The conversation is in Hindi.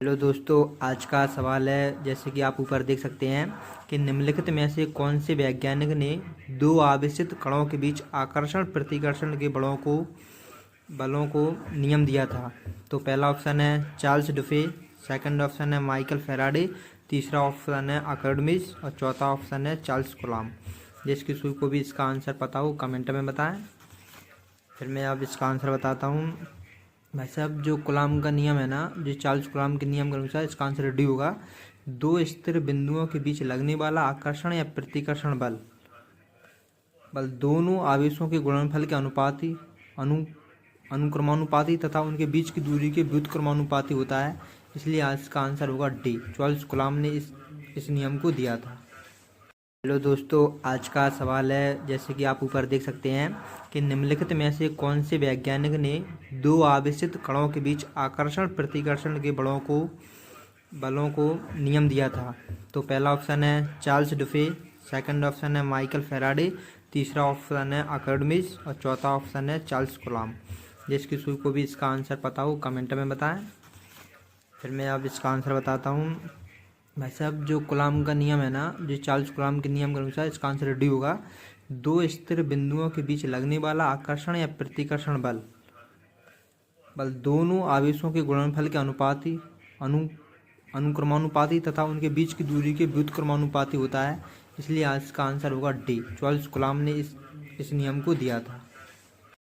हेलो दोस्तों, आज का सवाल है जैसे कि आप ऊपर देख सकते हैं कि निम्नलिखित में से कौन से वैज्ञानिक ने दो आवेशित कणों के बीच आकर्षण प्रतिकर्षण के बलों को नियम दिया था। तो पहला ऑप्शन है चार्ल्स डुफे, सेकंड ऑप्शन है माइकल फैराडे, तीसरा ऑप्शन है आर्किमिडीज और चौथा ऑप्शन है चार्ल्स कूलॉम। जिस किसी को भी इसका आंसर पता हो कमेंट में बताएं। फिर मैं अब इसका आंसर बताता हूँ। भाई साहब, जो कूलॉम का नियम है ना, जो चार्ल्स कूलॉम के नियम के अनुसार इसका आंसर डी होगा। दो स्थिर बिंदुओं के बीच लगने वाला आकर्षण या प्रतिकर्षण बल दोनों आवेशों के गुणनफल के अनुक्रमानुपाती तथा उनके बीच की दूरी के व्युत्क्रमानुपाती होता है। इसलिए आज का आंसर होगा डी। चार्ल्स कूलॉम ने इस नियम को दिया था। हेलो दोस्तों, आज का सवाल है जैसे कि आप ऊपर देख सकते हैं कि निम्नलिखित में से कौन से वैज्ञानिक ने दो आवेशित कणों के बीच आकर्षण प्रतिकर्षण के बलों को नियम दिया था। तो पहला ऑप्शन है चार्ल्स डुफे, सेकंड ऑप्शन है माइकल फैराडे, तीसरा ऑप्शन है आर्किमिडीज और चौथा ऑप्शन है चार्ल्स कूलॉम। जिस किसी को भी इसका आंसर पता हो कमेंट में बताएं। फिर मैं अब इसका आंसर बताता हूँ। भाई साहब, जो कूलॉम का नियम है ना, जो चार्ल्स कूलॉम के नियम के अनुसार इसका आंसर डी होगा। दो स्थिर बिंदुओं के बीच लगने वाला आकर्षण या प्रतिकर्षण बल दोनों आवेशों के गुणनफल के अनुक्रमानुपाती तथा उनके बीच की दूरी के व्युत्क्रमानुपाती होता है। इसलिए आज का आंसर होगा डी। चार्ल्स कूलॉम ने इस नियम को दिया था।